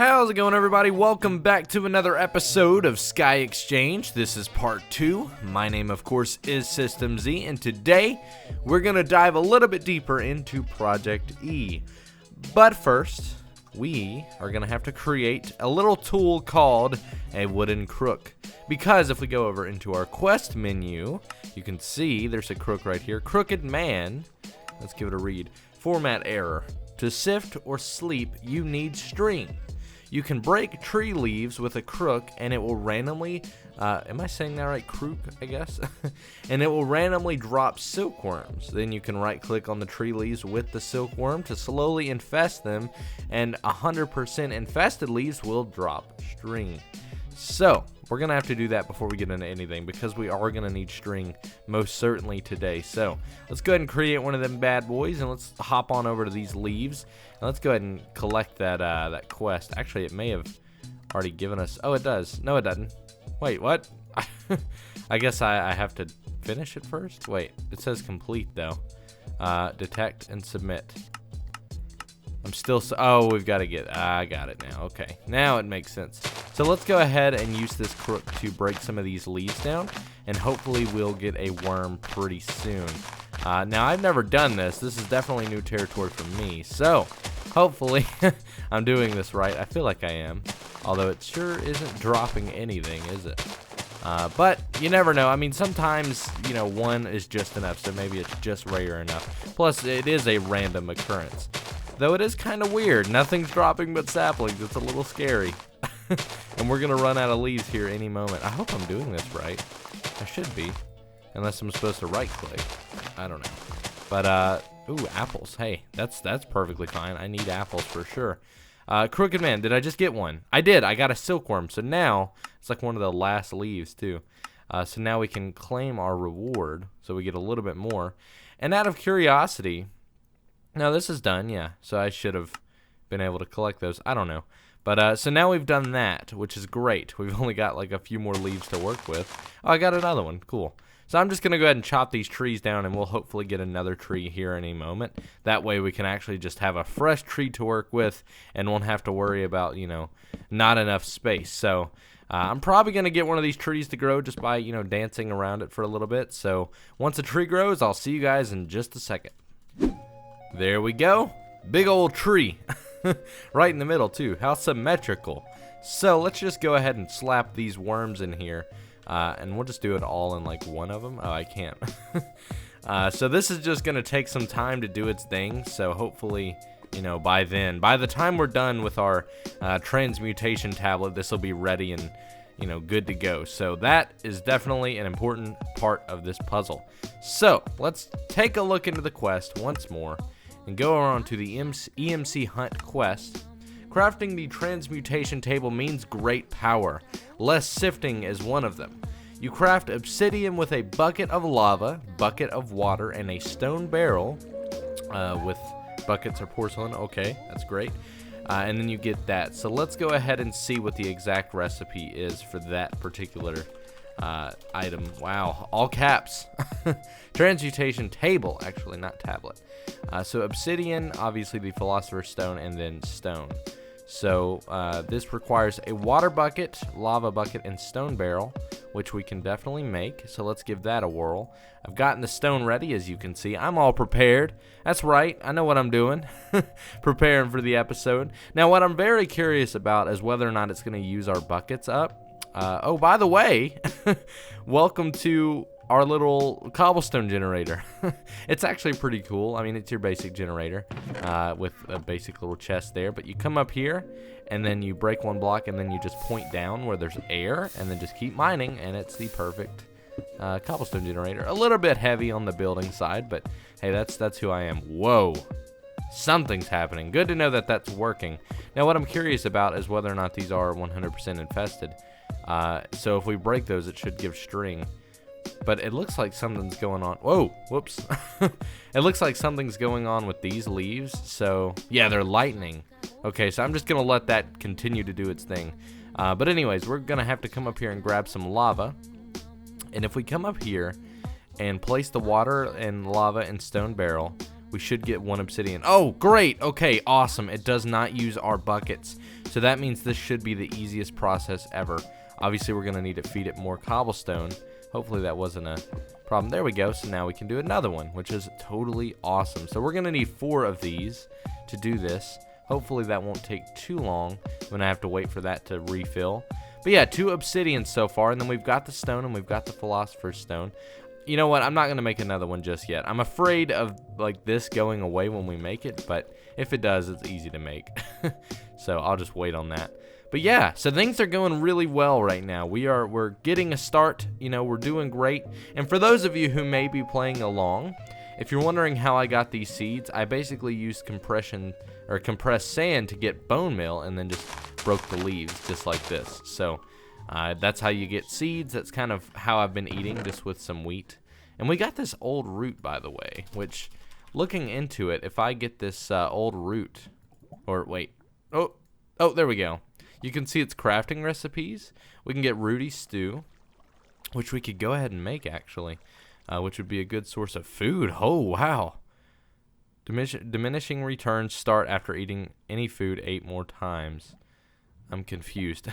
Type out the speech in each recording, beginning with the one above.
How's it going, everybody? Welcome back to another episode of SkyExchange. This is part 2. My name, of course, is System Z, and today we're going to dive a little bit deeper into Project E. But first, we are going to have to create a little tool called a wooden crook. Because if we go over into our quest menu, you can see there's a crook right here. Crooked man. Let's give it a read. Format error. To sift or sleep, you need string. You can break tree leaves with a crook, and it will randomly, am I saying that right? Crook, I guess? And it will randomly drop silkworms. Then you can right-click on the tree leaves with the silkworm to slowly infest them, and 100% infested leaves will drop string. So, we're going to have to do that before we get into anything, because we are going to need string most certainly today. So, let's go ahead and create one of them bad boys, and let's hop on over to these leaves. And let's go ahead and collect that quest. Actually, it may have already given us... Oh, it does. No, it doesn't. Wait, what? I guess I have to finish it first? Wait, it says complete, though. Detect and submit. I'm still... Oh, we've got to get... I got it now. Okay, now it makes sense. So let's go ahead and use this crook to break some of these leaves down, and hopefully we'll get a worm pretty soon. Now, I've never done this. This is definitely new territory for me, so hopefully I'm doing this right. I feel like I am, although it sure isn't dropping anything, is it? But you never know. I mean, sometimes, you know, one is just enough, so maybe it's just rare enough. Plus, it is a random occurrence. Though it is kind of weird. Nothing's dropping but saplings. It's a little scary. And we're going to run out of leaves here any moment. I hope I'm doing this right. I should be. Unless I'm supposed to right-click. I don't know. But, ooh, apples. Hey, that's perfectly fine. I need apples for sure. Crooked man, did I just get one? I did. I got a silkworm. So now, it's like one of the last leaves, too. So now we can claim our reward. So we get a little bit more. And out of curiosity... Now, this is done, yeah. So I should have been able to collect those. I don't know. But, so now we've done that, which is great. We've only got, like, a few more leaves to work with. Oh, I got another one. Cool. So I'm just going to go ahead and chop these trees down, and we'll hopefully get another tree here in a moment. That way we can actually just have a fresh tree to work with and won't have to worry about, you know, not enough space. So I'm probably going to get one of these trees to grow just by, you know, dancing around it for a little bit. So once a tree grows, I'll see you guys in just a second. There we go. Big old tree. Right in the middle, too. How symmetrical. So let's just go ahead and slap these worms in here. And we'll just do it all in like one of them. Oh, I can't. So this is just going to take some time to do its thing. So hopefully, you know, by the time we're done with our transmutation tablet, this will be ready and, you know, good to go. So that is definitely an important part of this puzzle. So let's take a look into the quest once more and go on to the EMC Hunt quest. Crafting the Transmutation Table means great power. Less sifting is one of them. You craft obsidian with a bucket of lava, bucket of water, and a stone barrel with buckets of porcelain. Okay, that's great. And then you get that. So let's go ahead and see what the exact recipe is for that particular item. Wow, all caps. Transmutation Table, actually, not tablet. So obsidian, obviously the philosopher's stone, and then stone. So this requires a water bucket, lava bucket, and stone barrel, which we can definitely make. So let's give that a whirl. I've gotten the stone ready, as you can see. I'm all prepared. That's right. I know what I'm doing. Preparing for the episode. Now, what I'm very curious about is whether or not it's going to use our buckets up. Oh, by the way, welcome to our little cobblestone generator. It's actually pretty cool. I mean, it's your basic generator with a basic little chest there. But you come up here, and then you break one block, and then you just point down where there's air, and then just keep mining, and it's the perfect cobblestone generator. A little bit heavy on the building side, but hey, that's who I am. Whoa. Something's happening. Good to know that that's working. Now, what I'm curious about is whether or not these are 100% infested. So if we break those, it should give string. But it looks like something's going on. Whoa, whoops. It looks like something's going on with these leaves. So, yeah, they're lightning. Okay, so I'm just going to let that continue to do its thing. But anyways, we're going to have to come up here and grab some lava. And if we come up here and place the water and lava and stone barrel, we should get 1 obsidian. Oh, great. Okay, awesome. It does not use our buckets. So that means this should be the easiest process ever. Obviously, we're going to need to feed it more cobblestone. Hopefully that wasn't a problem. There we go. So now we can do another one, which is totally awesome. So we're going to need 4 of these to do this. Hopefully that won't take too long when I have to wait for that to refill. But yeah, 2 obsidian so far, and then we've got the stone and we've got the philosopher's stone. You know what? I'm not going to make another one just yet. I'm afraid of like this going away when we make it, but if it does, it's easy to make. So I'll just wait on that. But yeah, so things are going really well right now. We're getting a start. You know, we're doing great. And for those of you who may be playing along, if you're wondering how I got these seeds, I basically used compressed sand to get bone meal and then just broke the leaves just like this. So that's how you get seeds. That's kind of how I've been eating, just with some wheat. And we got this old root, by the way, which, looking into it, if I get this old root, or wait, oh, there we go. You can see its crafting recipes. We can get rooty stew, which we could go ahead and make, actually, which would be a good source of food. Oh, wow. Diminishing returns start after eating any food 8 more times. I'm confused.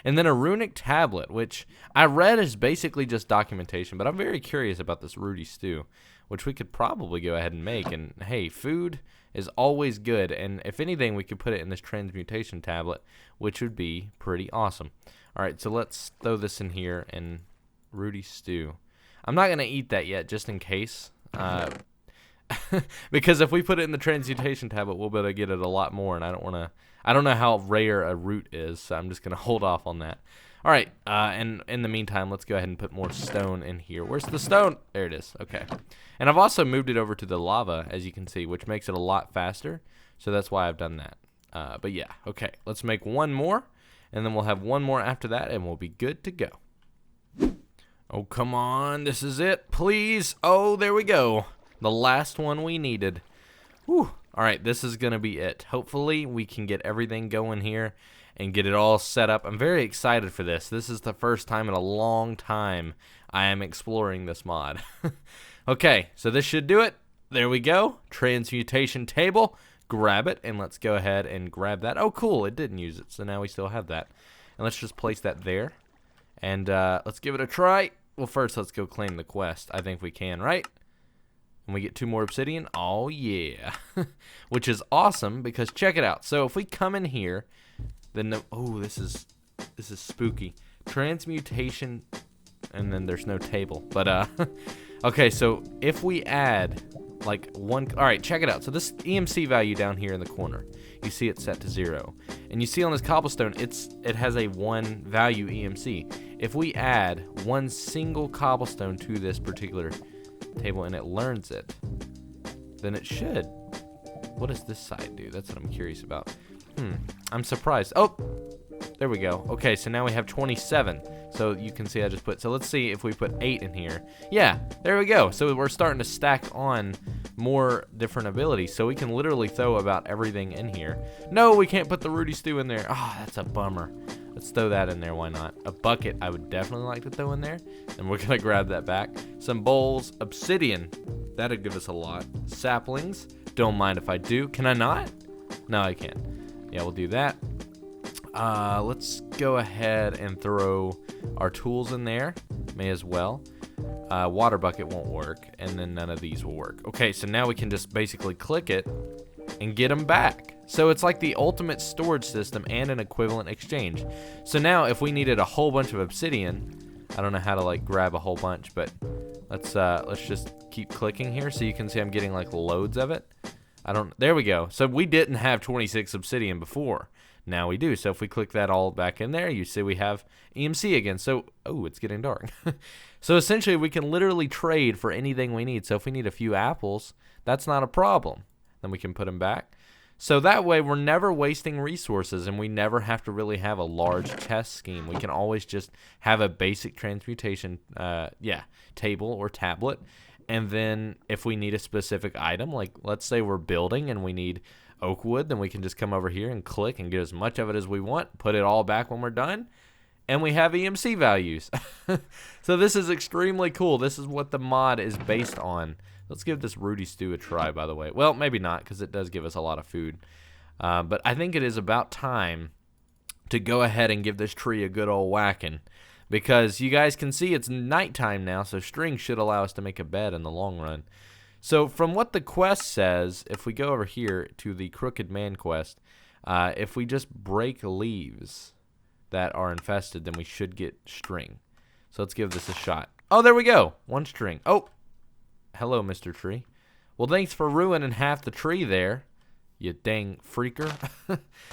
And then a runic tablet, which I read is basically just documentation, but I'm very curious about this rooty stew, which we could probably go ahead and make. And hey, food is always good, and if anything, we could put it in this transmutation tablet, which would be pretty awesome. All right, so let's throw this in here, and rooty stew. I'm not going to eat that yet, just in case. Because if we put it in the transmutation tablet, we'll be able to get it a lot more, and I don't know how rare a root is, so I'm just going to hold off on that. All right, and in the meantime, let's go ahead and put more stone in here. Where's the stone? There it is. Okay. And I've also moved it over to the lava, as you can see, which makes it a lot faster, so that's why I've done that. But yeah, okay, let's make 1 more, and then we'll have 1 more after that, and we'll be good to go. Oh, come on. This is it, please. Oh, there we go. The last one we needed. Whew. All right, this is going to be it. Hopefully, we can get everything going here and get it all set up. I'm very excited for this. This is the first time in a long time I am exploring this mod. Okay, so this should do it. There we go. Transmutation table. Grab it, and let's go ahead and grab that. Oh, cool. It didn't use it, so now we still have that. And let's just place that there. And let's give it a try. Well, first, let's go claim the quest. I think we can, right? And we get 2 more obsidian. Oh, yeah. Which is awesome, because check it out. So if we come in here, then oh, this is spooky. Transmutation, and then there's no table. But okay, so if we add like 1, all right, check it out. So this EMC value down here in the corner, you see it's set to 0, and you see on this cobblestone it has a 1 value EMC. If we add 1 single cobblestone to this particular table and it learns it, then it should. What does this side do? That's what I'm curious about. I'm surprised. Oh, there we go. Okay, so now we have 27. So you can see I just put, so let's see if we put 8 in here. Yeah, there we go. So we're starting to stack on more different abilities. So we can literally throw about everything in here. No, we can't put the rooty stew in there. Oh, that's a bummer. Let's throw that in there, why not? A bucket I would definitely like to throw in there. And we're gonna grab that back. Some bowls, obsidian. That'd give us a lot. Saplings, don't mind if I do. Can I not? No, I can. Yeah, we'll do that. Let's go ahead and throw our tools in there. May as well. Water bucket won't work, and then none of these will work. Okay, so now we can just basically click it and get them back. So it's like the ultimate storage system and an equivalent exchange. So now if we needed a whole bunch of obsidian, I don't know how to like grab a whole bunch, but let's just keep clicking here so you can see I'm getting like loads of it. There we go. So we didn't have 26 obsidian before. Now we do. So if we click that all back in there, you see we have EMC again. So, oh, it's getting dark. So essentially we can literally trade for anything we need. So if we need a few apples, that's not a problem. Then we can put them back. So that way we're never wasting resources, and we never have to really have a large chest scheme. We can always just have a basic transmutation table or tablet. And then if we need a specific item, like let's say we're building and we need oak wood, then we can just come over here and click and get as much of it as we want, put it all back when we're done, and we have EMC values. So this is extremely cool. This is what the mod is based on. Let's give this Rudy stew a try, by the way. Well, maybe not, because it does give us a lot of food. But I think it is about time to go ahead and give this tree a good old whacking. Because you guys can see it's nighttime now, so string should allow us to make a bed in the long run. So from what the quest says, if we go over here to the Crooked Man quest, if we just break leaves that are infested, then we should get string. So let's give this a shot. Oh, there we go. 1 string. Oh, hello, Mr. Tree. Well, thanks for ruining half the tree there, you dang freaker.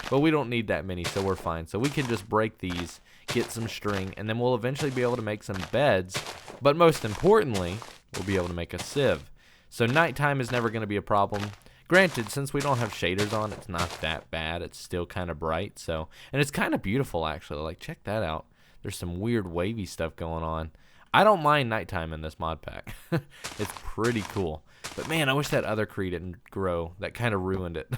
But we don't need that many, so we're fine. So we can just break these, get some string, and then we'll eventually be able to make some beds. But most importantly, we'll be able to make a sieve. So nighttime is never going to be a problem. Granted, since we don't have shaders on, it's not that bad. It's still kind of bright. So, and it's kind of beautiful, actually. Like, check that out. There's some weird wavy stuff going on. I don't mind nighttime in this mod pack. It's pretty cool. But man, I wish that other tree didn't grow. That kind of ruined it.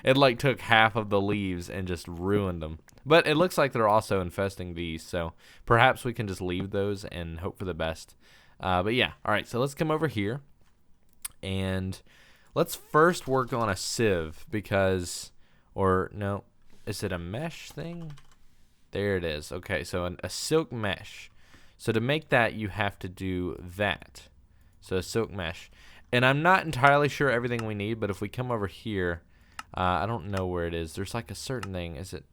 It like took half of the leaves and just ruined them. But it looks like they're also infesting these. So perhaps we can just leave those and hope for the best. But yeah, all right. So let's come over here. And let's first work on a sieve because, or no, is it a mesh thing? There it is. Okay, so a silk mesh. So to make that, you have to do that. So a silk mesh. And I'm not entirely sure everything we need, but if we come over here, I don't know where it is. There's like a certain thing. Is it?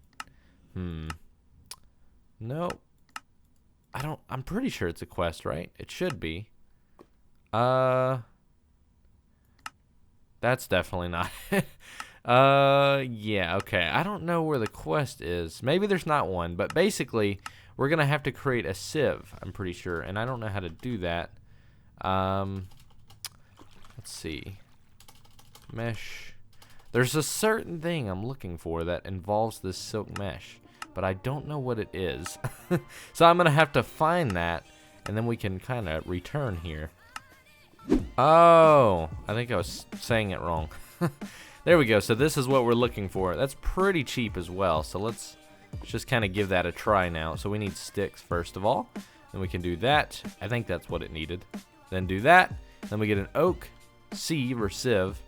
No. I'm pretty sure it's a quest, right? It should be. That's definitely not it. Yeah, okay. I don't know where the quest is. Maybe there's not one, but basically, we're going to have to create a sieve, I'm pretty sure, and I don't know how to do that. Let's see. Mesh. There's a certain thing I'm looking for that involves this silk mesh, but I don't know what it is. So I'm going to have to find that, and then we can kind of return here. Oh, I think I was saying it wrong. There we go. So this is what we're looking for. That's pretty cheap as well. So let's just kind of give that a try now. So we need sticks first of all. Then we can do that. I think that's what it needed. Then do that. Then we get an oak sieve or sieve.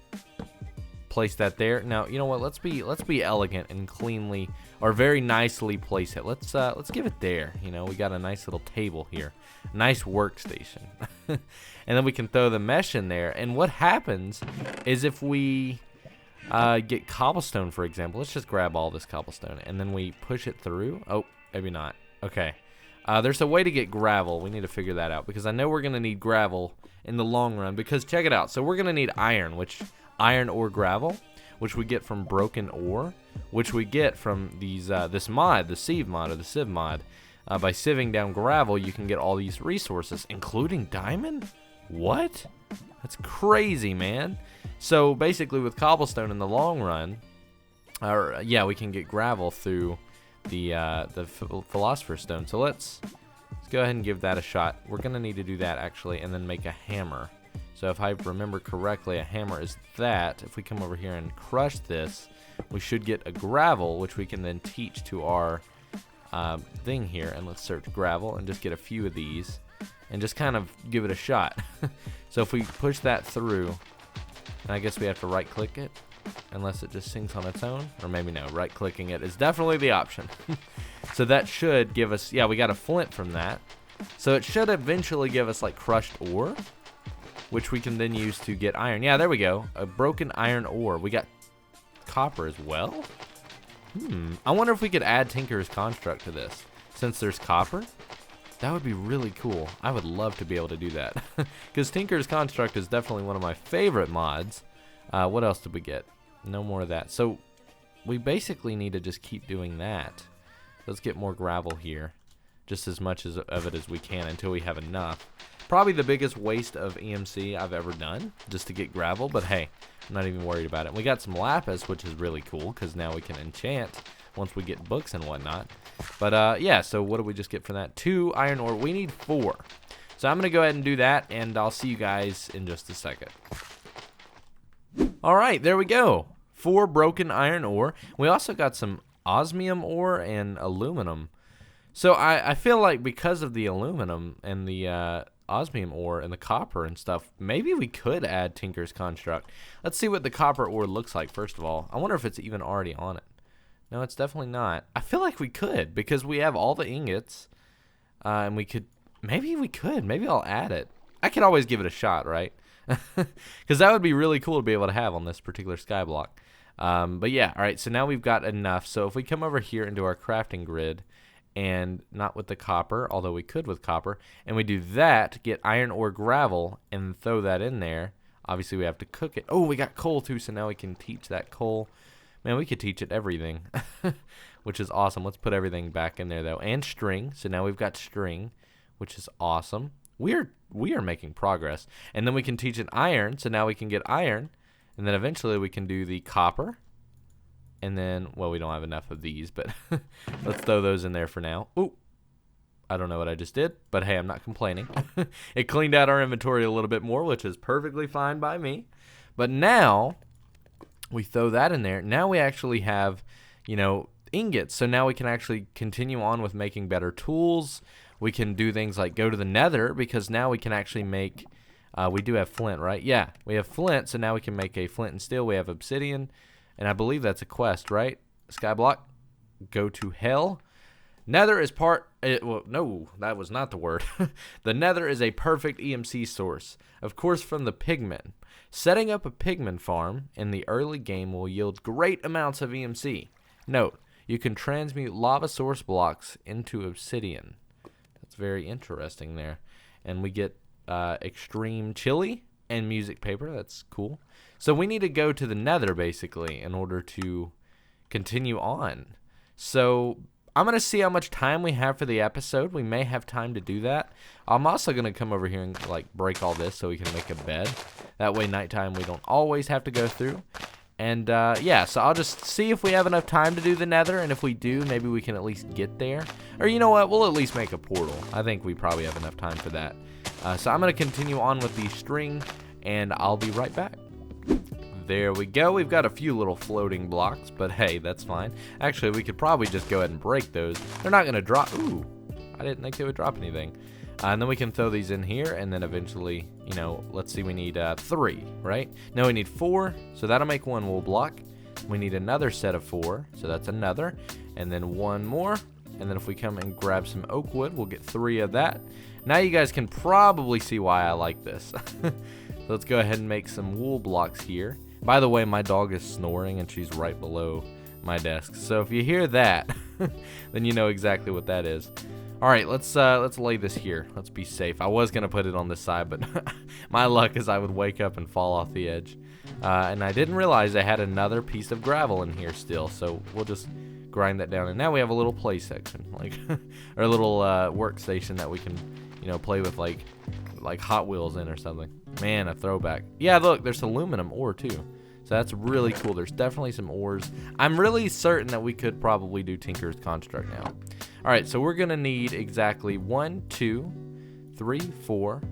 Place that there. Now, you know what? Let's be elegant and cleanly or very nicely place it. Let's give it there. You know, we got a nice little table here. Nice workstation. And then we can throw the mesh in there. And what happens is if we get cobblestone, for example, let's just grab all this cobblestone and then we push it through. Oh, maybe not. Okay. There's a way to get gravel. We need to figure that out because I know we're going to need gravel in the long run because check it out. So we're going to need iron ore gravel, which we get from broken ore, which we get from these this mod, the sieve mod or the sieve mod. By sieving down gravel, you can get all these resources, including diamond? What? That's crazy, man. So basically with cobblestone in the long run, yeah, we can get gravel through the Philosopher's Stone. So let's go ahead and give that a shot. We're going to need to do that actually and then make a hammer. So if I remember correctly, a hammer is that. If we come over here and crush this, we should get a gravel, which we can then teach to our thing here. And let's search gravel and just get a few of these and just kind of give it a shot. So if we push that through, and I guess we have to right click it unless it just sinks on its own, or maybe no, right clicking it is definitely the option. So that should give us, yeah, we got a flint from that. So it should eventually give us like crushed ore, which we can then use to get iron. Yeah, there we go. A broken iron ore. We got copper as well. I wonder if we could add Tinker's Construct to this. Since there's copper, that would be really cool. I would love to be able to do that. Because Tinker's Construct is definitely one of my favorite mods. What else did we get? No more of that. So we basically need to just keep doing that. Let's get more gravel here. Just as much of it as we can until we have enough. Probably the biggest waste of EMC I've ever done, just to get gravel, but hey, I'm not even worried about it. We got some lapis, which is really cool, because now we can enchant once we get books and whatnot. But yeah, so what do we just get for that? 2 iron ore. We need 4. So I'm going to go ahead and do that, and I'll see you guys in just a second. All right, there we go. 4 broken iron ore. We also got some osmium ore and aluminum. So I feel like because of the aluminum and the osmium ore and the copper and stuff, maybe we could add Tinker's Construct. Let's see what the copper ore looks like first of all. I wonder if it's even already on it. No, it's definitely not. I feel like we could because we have all the ingots. And we could, maybe I'll add it. I could always give it a shot, right? Because that would be really cool to be able to have on this particular skyblock. But yeah, all right, so now we've got enough. So if we come over here into our crafting grid, and not with the copper, although we could with copper, and we do that, get iron or gravel, and throw that in there. Obviously, we have to cook it. Oh, we got coal, too, so now we can teach that coal. Man, we could teach it everything, which is awesome. Let's put everything back in there, though. And string, so now we've got string, which is awesome. We are making progress. And then we can teach it iron, so now we can get iron, and then eventually we can do the copper. And then, well, we don't have enough of these, but let's throw those in there for now. Ooh, I don't know what I just did, but hey, I'm not complaining. It cleaned out our inventory a little bit more, which is perfectly fine by me. But now we throw that in there. Now we actually have, you know, ingots. So now we can actually continue on with making better tools. We can do things like go to the nether because now we can actually make, we do have flint, right? Yeah, we have flint, so now we can make a flint and steel. We have obsidian. And I believe that's a quest, right? Skyblock, go to hell. Nether is well, no, that was not the word. The nether is a perfect EMC source, of course from the pigmen. Setting up a pigmen farm in the early game will yield great amounts of EMC. Note, you can transmute lava source blocks into obsidian. That's very interesting there. And we get extreme chili and music paper. That's cool. So we need to go to the nether basically in order to continue on. So I'm going to see how much time we have for the episode. We may have time to do that. I'm also going to come over here and like break all this so we can make a bed. That way nighttime we don't always have to go through. And yeah, so I'll just see if we have enough time to do the nether, and if we do, maybe we can at least get there. Or you know what, we'll at least make a portal. I think we probably have enough time for that. So I'm going to continue on with the string, and I'll be right back. There we go. We've got a few little floating blocks, but hey, that's fine. Actually, we could probably just go ahead and break those. They're not going to drop. Ooh, I didn't think they would drop anything. And then we can throw these in here, and then eventually, you know, let's see, we need 3, right? No, we need 4, so that'll make 1 wool block. We need another set of 4, so that's another, and then 1 more. And then if we come and grab some oak wood, we'll get 3 of that. Now you guys can probably see why I like this. So let's go ahead and make some wool blocks here. By the way, my dog is snoring, and she's right below my desk. So if you hear that, then you know exactly what that is. All right, let's lay this here. Let's be safe. I was gonna put it on this side, but my luck is I would wake up and fall off the edge. And I didn't realize I had another piece of gravel in here still, so we'll just grind that down. And now we have a little play section, like, or a little workstation that we can, you know, play with like Hot Wheels in or something. Man, a throwback. Yeah, look, there's aluminum ore too. So that's really cool. There's definitely some ores. I'm really certain that we could probably do Tinker's Construct now. All right, so we're gonna need exactly 1, 2, 3, 4,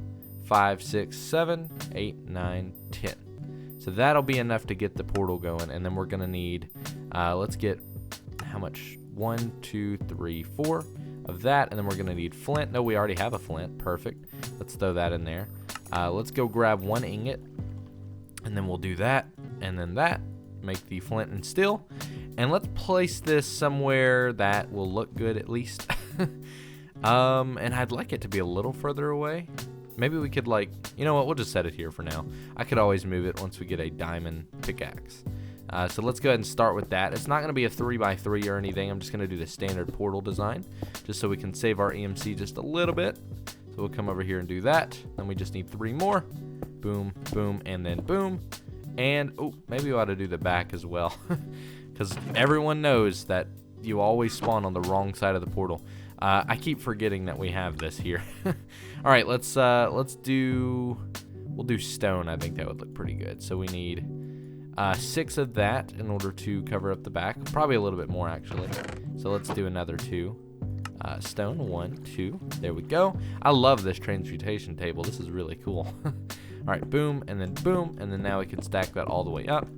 5, 6, 7, 8, 9, 10. So that'll be enough to get the portal going, and then we're gonna need, let's get, how much? 1, 2, 3, 4 of that, and then we're gonna need flint. No, we already have a flint, perfect. Let's throw that in there. Let's go grab 1 ingot, and then we'll do that, and then that, make the flint and steel. And let's place this somewhere that will look good at least. And I'd like it to be a little further away. Maybe we could, like, you know what, we'll just set it here for now. I could always move it once we get a diamond pickaxe. So let's go ahead and start with that. It's not going to be a 3x3 or anything. I'm just going to do the standard portal design just so we can save our EMC just a little bit. So we'll come over here and do that. Then we just need 3 more. Boom, boom, and then boom. And, oh, maybe we ought to do the back as well. Because everyone knows that you always spawn on the wrong side of the portal. I keep forgetting that we have this here. All right, we'll do stone. I think that would look pretty good. So we need 6 of that in order to cover up the back. Probably a little bit more, actually. So let's do another 2. Stone, 1, 2. There we go. I love this transmutation table. This is really cool. All right, boom, and then now we can stack that all the way up.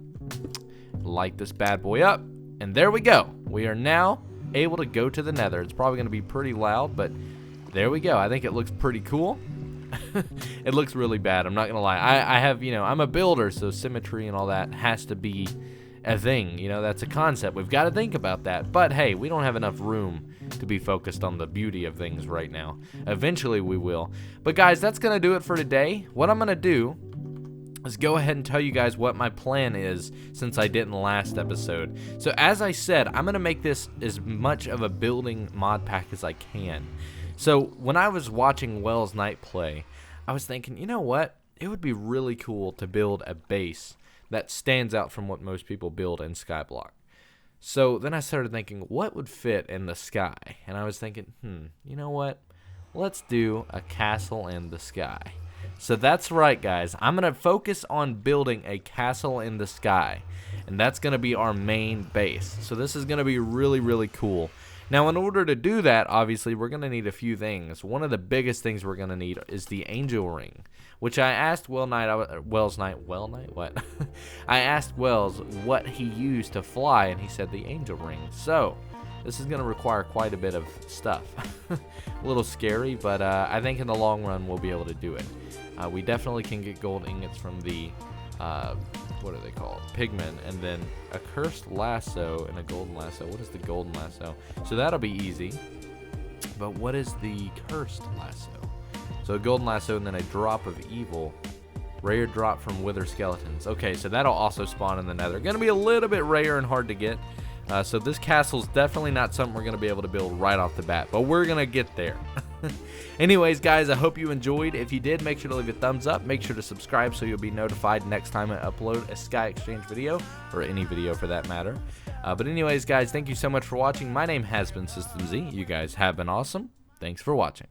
Light this bad boy up, and there we go. We are now able to go to the nether. It's probably going to be pretty loud, but there we go. I think it looks pretty cool. It looks really bad, I'm not gonna lie. I have, you know, I'm a builder, so symmetry and all that has to be a thing. You know, that's a concept. We've got to think about that. But hey, we don't have enough room to be focused on the beauty of things right now. Eventually we will. But guys, that's gonna do it for today. What I'm gonna do is go ahead and tell you guys what my plan is, since I didn't last episode. So as I said, I'm gonna make this as much of a building mod pack as I can. So when I was watching Wells Knight play, I was thinking, you know what, it would be really cool to build a base that stands out from what most people build in skyblock. So then I started thinking, what would fit in the sky? And I was thinking, you know what, let's do a castle in the sky. So that's right, guys, I'm gonna focus on building a castle in the sky, and that's gonna be our main base. So this is gonna be really, really cool. Now, in order to do that, obviously, we're going to need a few things. One of the biggest things we're going to need is the angel ring, which I asked Wells Knight, what? I asked Wells what he used to fly, and he said the angel ring. So, this is going to require quite a bit of stuff. A little scary, but I think in the long run, we'll be able to do it. We definitely can get gold ingots from the what are they called? Pigmen, and then a cursed lasso and a golden lasso. What is the golden lasso? So that'll be easy. But what is the cursed lasso? So a golden lasso and then a drop of evil. Rare drop from wither skeletons. Okay, so that'll also spawn in the nether. Gonna be a little bit rare and hard to get. So this castle's definitely not something we're gonna be able to build right off the bat, but we're gonna get there. Anyways, guys, I hope you enjoyed. If you did, make sure to leave a thumbs up. Make sure to subscribe so you'll be notified next time I upload a SkyExchange video, or any video for that matter. But anyways, guys, thank you so much for watching. My name has been System Z. You guys have been awesome. Thanks for watching.